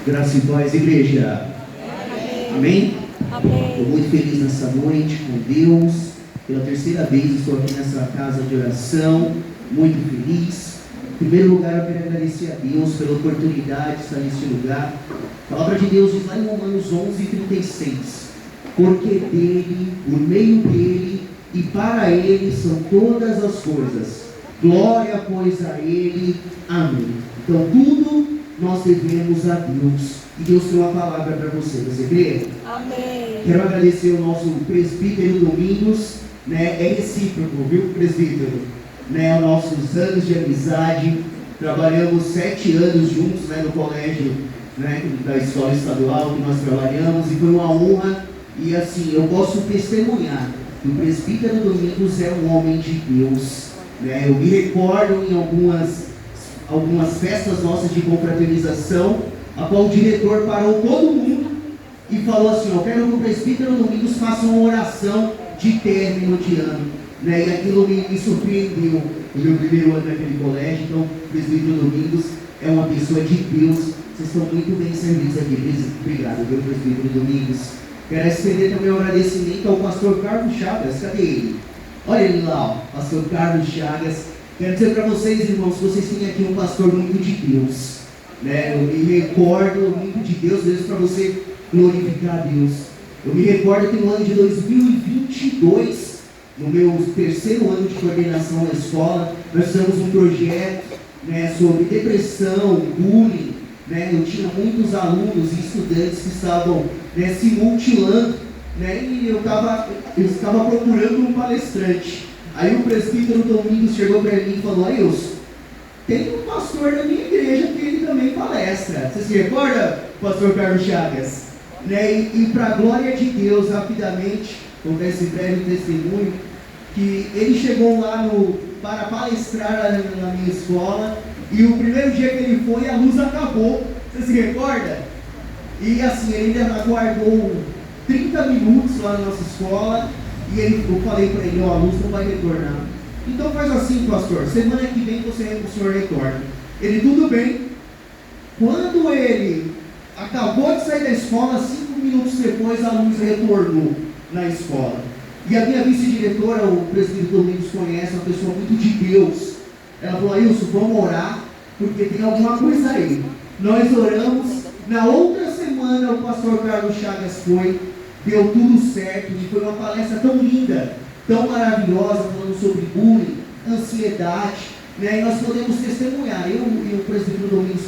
Graça e paz, igreja. Amém? Amém. Estou muito feliz nessa noite com Deus. Pela terceira vez estou aqui nessa casa de oração. Muito feliz. Em primeiro lugar, eu quero agradecer a Deus pela oportunidade de estar nesse lugar. A palavra de Deus diz lá em Romanos 11:36: porque dele, por meio dele e para ele são todas as coisas. Glória, pois, a ele. Amém. Então, tudo nós devemos a Deus. E Deus tem uma palavra para você. Você crê? Amém. Quero agradecer ao nosso presbítero Domingos. É recíproco, viu, presbítero? Os nossos anos de amizade. Trabalhamos 7 anos juntos no colégio da escola estadual que nós trabalhamos. E foi uma honra. E assim, eu posso testemunhar que o presbítero Domingos é um homem de Deus. Eu me recordo em algumas festas nossas de confraternização, a qual o diretor parou todo mundo e falou assim: eu quero que o presbítero Domingos faça uma oração de término de ano. E aquilo me surpreendeu, o meu primeiro ano naquele colégio. Então, o presbítero Domingos é uma pessoa de Deus. Vocês estão muito bem servidos aqui. Obrigado, meu presbítero Domingos. Quero estender também um agradecimento ao pastor Carlos Chagas. Cadê ele? Olha ele lá, ó, pastor Carlos Chagas. Quero dizer para vocês, irmãos, que vocês têm aqui um pastor muito de Deus. Eu me recordo muito de Deus, para você glorificar a Deus. Eu me recordo que no ano de 2022, no meu terceiro ano de coordenação na escola, nós fizemos um projeto sobre depressão, bullying. Eu tinha muitos alunos e estudantes que estavam se mutilando. E eu estava procurando um palestrante. Aí o presbítero Domingos chegou para mim e falou: Ailson, tem um pastor da minha igreja que ele também palestra. Você se recorda, pastor Carlos Chagas? E para a glória de Deus, rapidamente, com esse breve testemunho, que ele chegou lá para palestrar na minha escola, e o primeiro dia que ele foi, a luz acabou. Você se recorda? E assim, ele ainda aguardou 30 minutos lá na nossa escola, e eu falei para ele: a luz não vai retornar. Então faz assim, pastor, semana que vem o senhor retorna. Ele: tudo bem. Quando ele acabou de sair da escola, 5 minutos depois a luz retornou na escola. E a minha vice-diretora, o presbítero Domingos conhece, uma pessoa muito de Deus. Ela falou: Ailson, vamos orar, porque tem alguma coisa aí. Nós oramos. Na outra semana o pastor Carlos Chagas foi, deu tudo certo, e foi uma palestra tão linda, tão maravilhosa, falando sobre bullying, ansiedade, e nós podemos testemunhar. Eu e o presbítero Domingos,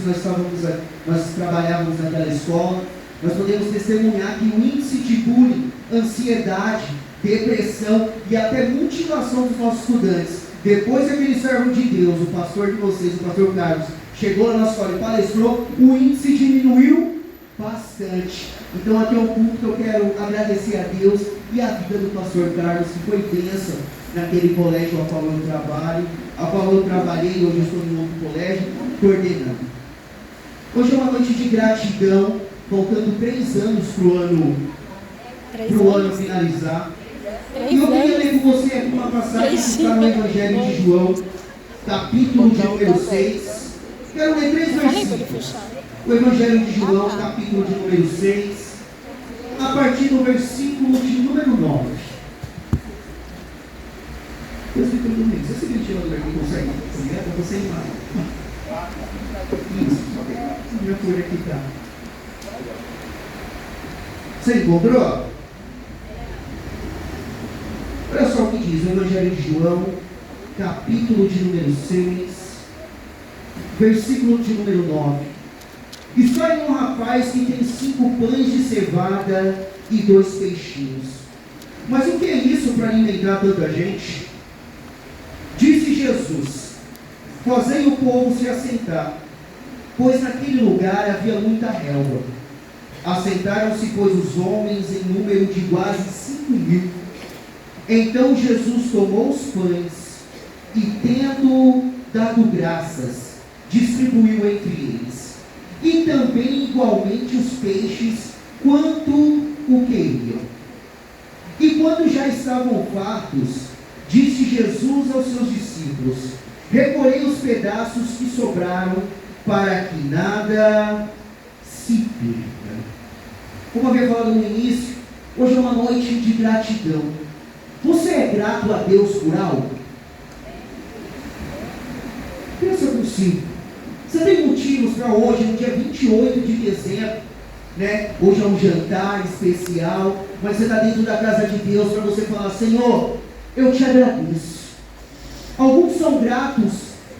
nós trabalhávamos naquela escola, nós podemos testemunhar que o índice de bullying, ansiedade, depressão e até mutilação dos nossos estudantes, depois que aquele servo de Deus, o pastor de vocês, o pastor Carlos, chegou na nossa escola e palestrou, o índice diminuiu bastante. Então aqui é um ponto que eu quero agradecer a Deus e a vida do pastor Carlos, que foi bênção naquele colégio ao qual eu trabalho, ao qual eu trabalhei. Hoje eu estou em outro colégio, coordenando. Hoje é uma noite de gratidão, faltando 3 anos para o ano finalizar. E eu queria ler com você aqui uma passagem que está no Evangelho de João, capítulo de número 6. Quero ler 3 versículos. O Evangelho de João, capítulo de número 6, a partir do versículo de número 9. Presbítero Domingos, esse ventilador aqui consegue ligar para você ir lá? Isso, minha folha aqui está. Você encontrou? Olha só o que diz o Evangelho de João, capítulo de número 6, versículo de número 9. História de um rapaz que tem 5 pães de cevada e 2 peixinhos. Mas o que é isso para alimentar tanta gente? Disse Jesus: fazei o povo se assentar, pois naquele lugar havia muita relva. Assentaram-se, pois, os homens em número de quase 5.000. Então Jesus tomou os pães e, tendo dado graças, distribuiu entre eles, e também igualmente os peixes, quanto o queriam. E quando já estavam fartos, disse Jesus aos seus discípulos: recolhei os pedaços que sobraram, para que nada recíproca. Como havia falado no início, hoje é uma noite de gratidão. Você é grato a Deus por algo? Pensa consigo. Você tem motivos para hoje, no dia 28 de dezembro, né? Hoje é um jantar especial, mas você está dentro da casa de Deus para você falar: Senhor, eu te agradeço. Alguns são gratos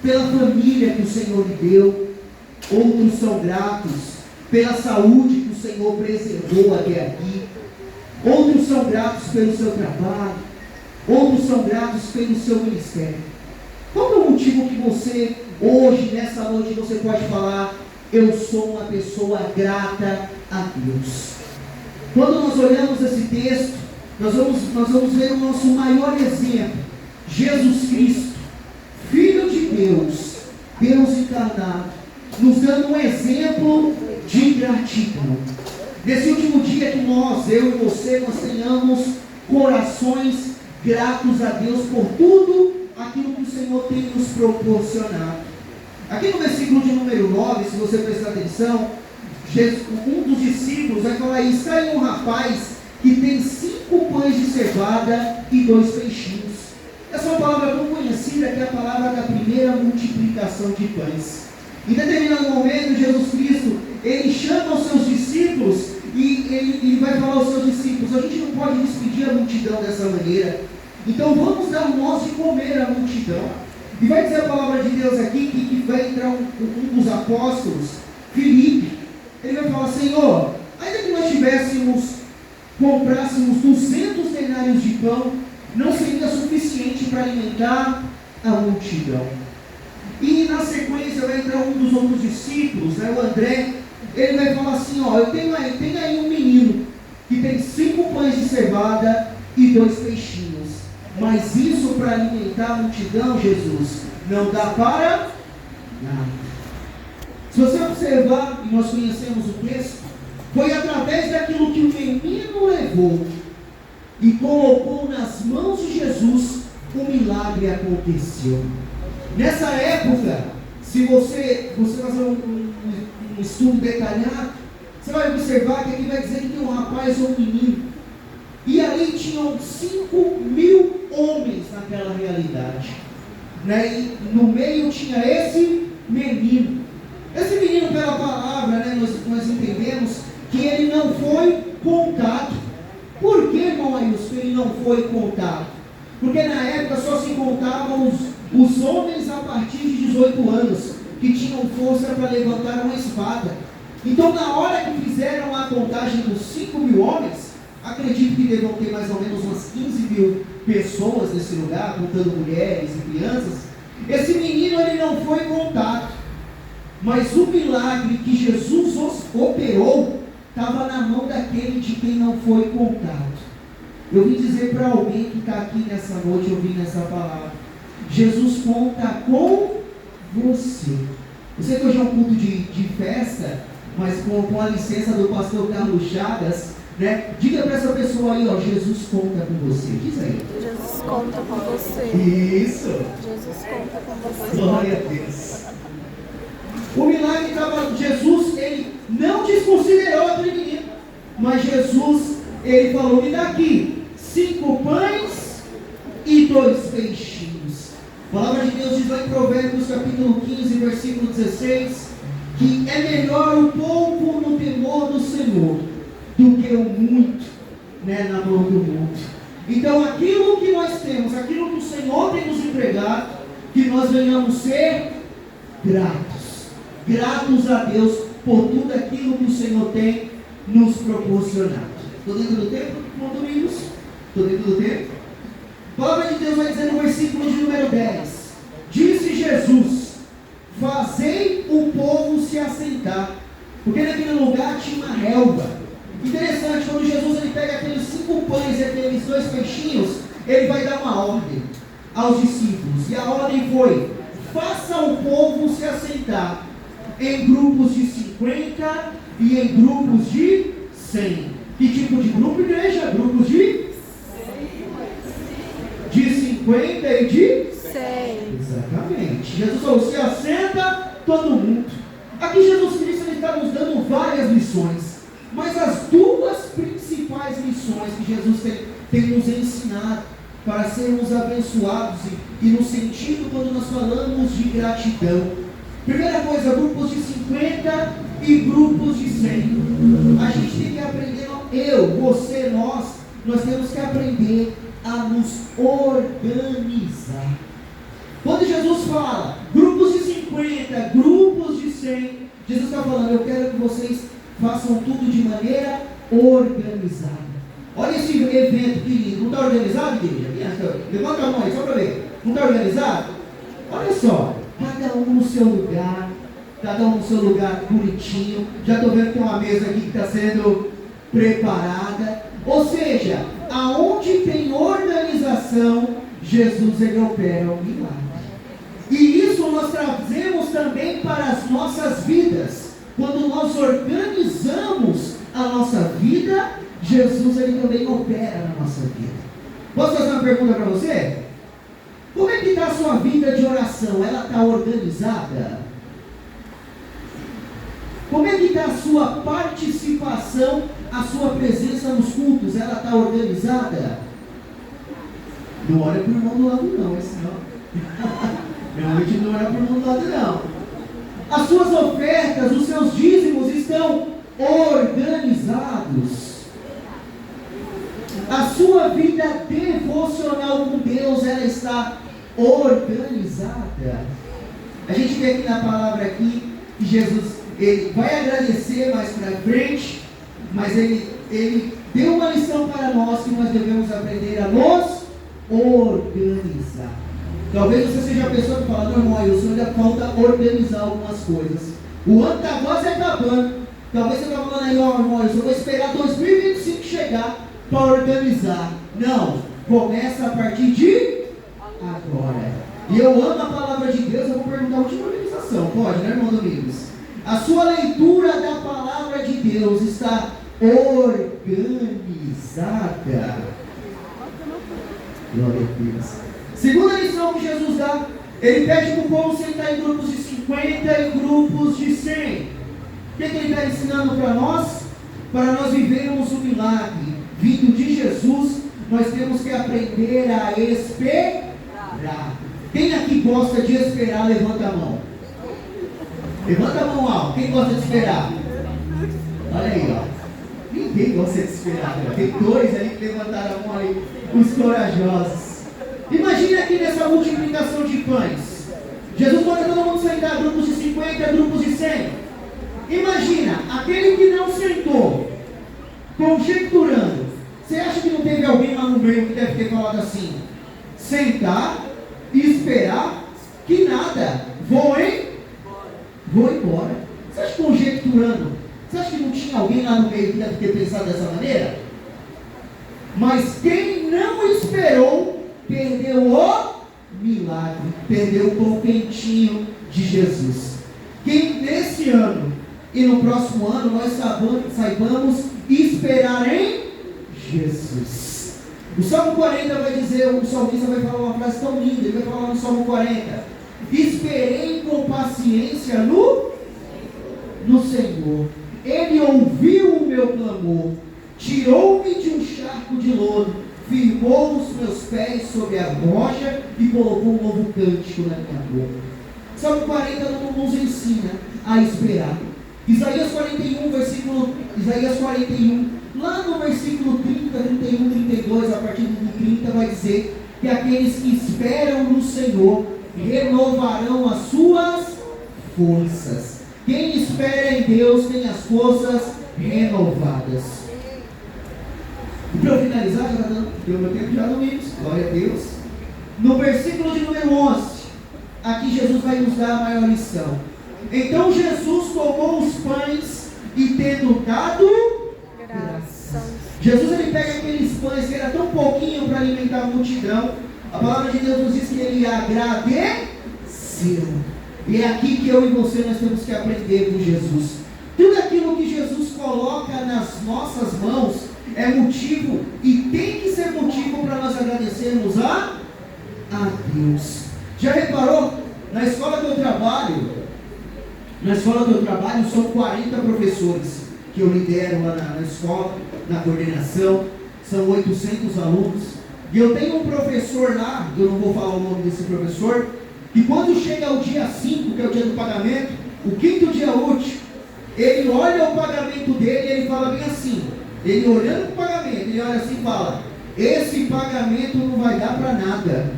pela família que o Senhor lhe deu, outros são gratos pela saúde que o Senhor preservou até aqui, outros são gratos pelo seu trabalho, outros são gratos pelo seu ministério. Qual é o motivo que você, hoje, nessa noite, você pode falar: eu sou uma pessoa grata a Deus? Quando nós olhamos esse texto, nós vamos ver o nosso maior exemplo, Jesus Cristo, Filho de Deus, Deus encarnado, nos dando um exemplo de gratidão. Nesse último dia que nós, eu e você, nós tenhamos corações gratos a Deus por tudo aquilo que o Senhor tem nos proporcionado. Aqui no versículo de número 9, se você prestar atenção, um dos discípulos vai falar: está aí um rapaz que tem 5 pães de cevada e 2 peixinhos. Essa é uma palavra tão conhecida, que é a palavra da primeira multiplicação de pães. Em determinado momento, Jesus Cristo, ele chama os seus discípulos e ele vai falar aos seus discípulos: a gente não pode despedir a multidão dessa maneira, então vamos dar nós de comer à multidão. E vai dizer a palavra de Deus aqui que vai entrar um dos apóstolos, Filipe. Ele vai falar: Senhor, ainda que nós comprássemos 200 denários de pão, não seria suficiente para alimentar a multidão. E na sequência vai entrar um dos outros discípulos, né, o André. Ele vai falar assim: ó, eu tenho aí um menino que tem 5 pães de cevada e 2 peixinhos, mas isso para alimentar a multidão, Jesus, não dá para nada. Se você observar, e nós conhecemos o texto, foi através daquilo que o menino levou e colocou nas mãos de Jesus, o milagre aconteceu. Nessa época, se você fazer um estudo detalhado, você vai observar que aqui vai dizer que tem um rapaz ou um menino, e ali tinham 5.000 homens naquela realidade, né? E no meio tinha esse menino. Esse menino, pela palavra, né, nós entendemos que ele não foi contado. Por que, irmão Ailson, ele não foi contado? Porque na época só se contavam os homens a partir de 18 anos, que tinham força para levantar uma espada. Então, na hora que fizeram a contagem dos 5.000 homens, acredito que devam ter mais ou menos umas 15.000 pessoas nesse lugar, contando mulheres e crianças. Esse menino, ele não foi contado, mas o milagre que Jesus operou estava na mão daquele de quem não foi contado. Eu vim dizer para alguém que está aqui nessa noite ouvindo essa palavra: Jesus conta com você. Eu sei que hoje é um culto de festa, mas com a licença do pastor Carlos Chagas, né? Diga para essa pessoa aí, ó: Jesus conta com você. Diz aí: Jesus conta com você. Isso. Jesus conta com você. Glória a Deus. O milagre estava. Jesus, ele não desconsiderou aquele menino, mas Jesus, ele falou: me dá aqui 5 pães e 2 peixinhos. A palavra de Deus diz lá em Provérbios capítulo 15, versículo 16, que é melhor o pouco no temor do Senhor do que o muito, né, na mão do mundo. Então aquilo que nós temos, aquilo que o Senhor tem nos entregado, que nós venhamos ser gratos a Deus por tudo aquilo que o Senhor tem nos proporcionado. Estou dentro do tempo, irmão Domingos? Estou dentro do tempo? A palavra de Deus vai dizer no versículo de número 10: disse Jesus: fazei o povo se assentar. Porque naquele lugar tinha uma relva. Interessante, quando Jesus ele pega aqueles 5 pães e aqueles 2 peixinhos, ele vai dar uma ordem aos discípulos. E a ordem foi: faça o povo se assentar em grupos de 50 e em grupos de 100. Que tipo de grupo, igreja? Grupos de 50 e de 100. Exatamente. Jesus falou: se assenta todo mundo. Aqui Jesus Cristo ele está nos dando várias lições, mas as duas principais lições que Jesus tem nos ensinado para sermos abençoados e no sentido quando nós falamos de gratidão. Primeira coisa, grupos de 50 e grupos de 100. A gente tem que aprender, você, nós temos que aprender a nos organizar. Quando Jesus fala grupos de 50, grupos de 100, Jesus está falando, eu quero que vocês façam tudo de maneira organizada. Olha esse evento querido, não está organizado, igreja? Levanta a mão aí, só para ver. Não está organizado? Olha só, cada um no seu lugar, bonitinho. Já estou vendo que tem uma mesa aqui que está sendo preparada. Ou seja, aonde tem organização, Jesus ele opera um milagre. E isso nós trazemos também para as nossas vidas. Quando nós organizamos a nossa vida, Jesus ele também opera na nossa vida. Posso fazer uma pergunta para você? Como é que está a sua vida de oração? Ela está organizada? Como é que está a sua participação, a sua presença nos cultos? Ela está organizada? Não olha para o irmão do lado não, esse não. Realmente não olha para o irmão do lado não. As suas ofertas, os seus dízimos estão organizados. A sua vida devocional com Deus, ela está organizada. A gente vê aqui na palavra aqui que Jesus ele vai agradecer mais para frente, mas ele deu uma lição para nós que nós devemos aprender a nos organizar. Talvez você seja a pessoa que fala, não, irmão, eu só ainda falta organizar algumas coisas. O ano está quase acabando. Talvez você está falando aí, ó, irmão, eu só vou esperar 2025 chegar para organizar. Não, começa a partir de agora. E eu amo a palavra de Deus, eu vou perguntar a última organização. Pode, né, irmão Domingos? A sua leitura da palavra de Deus está organizada. Glória a Deus. Segunda lição que Jesus dá, ele pede para o povo sentar em grupos de 50 e grupos de 100. O que ele está ensinando para nós? Para nós vivermos o milagre vindo de Jesus, nós temos que aprender a esperar. Quem aqui gosta de esperar, levanta a mão. Levanta a mão alto. Quem gosta de esperar? Olha aí, ó. Ninguém gosta de esperar. Tem dois ali que levantaram a mão ali, os corajosos. Imagina aqui nessa multiplicação de pães. Jesus manda todo mundo sentar, grupos de 50, grupos de 100. Imagina, aquele que não sentou, conjecturando. Você acha que não teve alguém lá no meio que deve ter falado assim? Sentar, esperar, que nada, vou embora. Você acha que conjecturando? Você acha que não tinha alguém lá no meio que deve ter pensado dessa maneira? Mas quem não esperou, perdeu o milagre, perdeu o pão quentinho de Jesus. Quem nesse ano e no próximo ano nós saibamos esperar em Jesus. O Salmo 40 vai dizer, o salmista vai falar uma frase tão linda, ele vai falar no Salmo 40: esperei com paciência no Senhor, Ele ouviu o meu clamor, tirou-me de um charco de lodo, firmou os meus pés sobre a rocha e colocou um novo cântico na minha boca. Salmo 40 nos ensina a esperar. Isaías 41, lá no versículo 30, 31, 32, a partir do 30, vai dizer que aqueles que esperam no Senhor renovarão as suas forças. Quem espera em Deus tem as forças renovadas. E para eu finalizar, já deu meu tempo já domingos, glória a Deus. No versículo de número 11, aqui Jesus vai nos dar a maior lição. Então Jesus tomou os pães e tendo dado graças. Jesus ele pega aqueles pães que era tão pouquinho para alimentar a multidão. A palavra de Deus nos diz que ele agradeceu. E é aqui que eu e você nós temos que aprender com Jesus. Tudo aquilo que Jesus coloca nas nossas mãos é motivo e tem que ser motivo para nós agradecermos a Deus. Já reparou? Na escola que eu trabalho, Na escola que eu trabalho, são 40 professores que eu lidero lá na escola, na coordenação. São 800 alunos. E eu tenho um professor lá, eu não vou falar o nome desse professor, que quando chega o dia 5, que é o dia do pagamento, o quinto dia útil, ele olha o pagamento dele e ele fala bem assim, ele olhando para o pagamento, ele olha assim e fala: esse pagamento não vai dar para nada.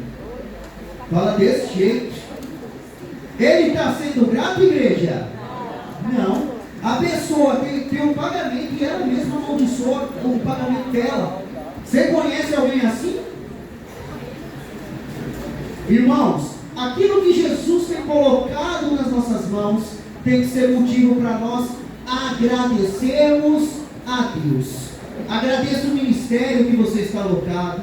Fala desse jeito. Ele está sendo grato, igreja? Não. A pessoa tem um pagamento e ela mesma amaldiçoa o pagamento dela. Você conhece alguém assim? Irmãos, aquilo que Jesus tem colocado nas nossas mãos tem que ser motivo para nós agradecermos a Deus. Agradeça o ministério que você está alocado.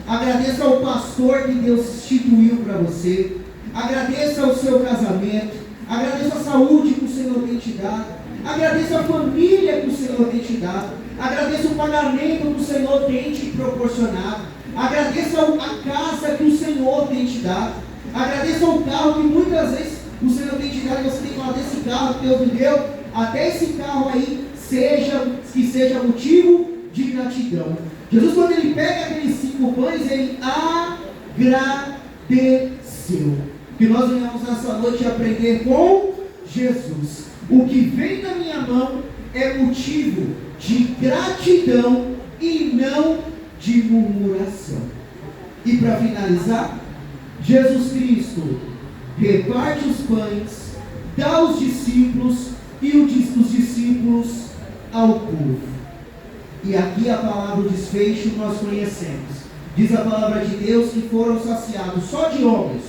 Agradeça ao pastor que Deus instituiu para você. Agradeça o seu casamento. Agradeça a saúde que o Senhor tem te dado. Agradeça a família que o Senhor tem te dado. Agradeça o pagamento que o Senhor tem te proporcionado. Agradeça a casa que o Senhor tem te dado. Agradeça o carro que muitas vezes o Senhor tem te dado. E você tem que falar desse carro que Deus me deu. Até esse carro aí que seja motivo de gratidão. Jesus, quando ele pega aqueles 5 pães, ele agradeceu. Que nós venhamos nessa noite aprender com Jesus. O que vem da minha mão é motivo de gratidão e não de murmuração. E para finalizar, Jesus Cristo reparte os pães, dá aos discípulos e os discípulos ao povo. E aqui a palavra do desfecho nós conhecemos. Diz a palavra de Deus que foram saciados só de homens,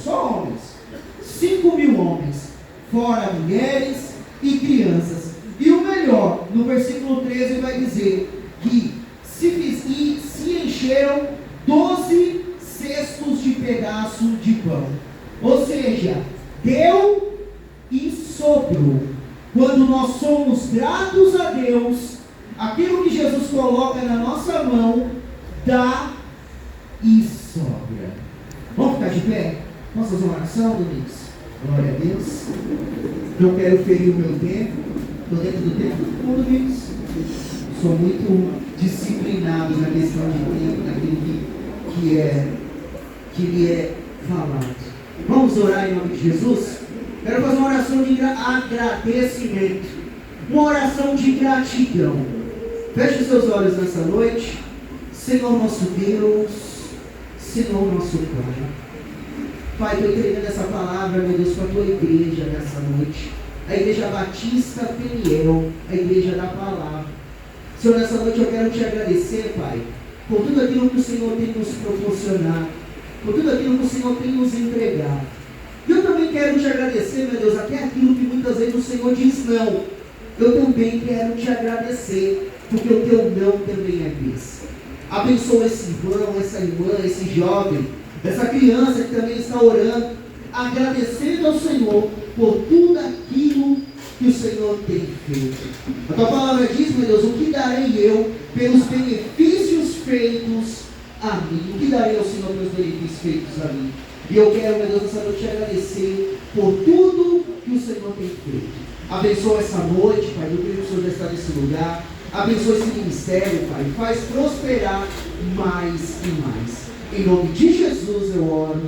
5.000 homens, fora mulheres e crianças. E o melhor, no versículo 13 vai dizer que se encheram 12 cestos de pedaço de pão. Ou seja, deu e sobrou. Quando nós somos gratos a Deus, aquilo que Jesus coloca na nossa mão, dá e sobra. Vamos ficar de pé? Posso fazer uma oração, Domingos? Glória a Deus. Não quero ferir o meu tempo. Estou dentro do tempo do mundo, Domingos. Sou muito disciplinado na questão de tempo, naquilo que lhe é falado. Vamos orar em nome de Jesus? Quero fazer uma oração de agradecimento. Uma oração de gratidão. Feche os seus olhos nessa noite. Senhor nosso Deus, Senhor nosso Pai. Pai, estou entregando essa palavra, meu Deus, para a tua igreja nessa noite. A igreja Batista Peniel, a igreja da palavra. Senhor, nessa noite eu quero te agradecer, Pai, por tudo aquilo que o Senhor tem nos proporcionado, por tudo aquilo que o Senhor tem nos entregado. E eu também quero te agradecer, meu Deus, até aquilo que muitas vezes o Senhor diz não. Eu também quero te agradecer, porque o teu não também é bênção. Abençoa esse irmão, essa irmã, esse jovem, essa criança que também está orando, agradecendo ao Senhor por tudo aquilo que o Senhor tem feito. A tua palavra diz, meu Deus, o que darei eu pelos benefícios feitos a mim? O que darei ao Senhor pelos benefícios feitos a mim? E eu quero, meu Deus, nessa noite te agradecer por tudo que o Senhor tem feito. Abençoa essa noite, Pai, eu creio que o Senhor já está nesse lugar. Abençoa esse ministério, Pai, faz prosperar mais e mais. Em nome de Jesus eu oro.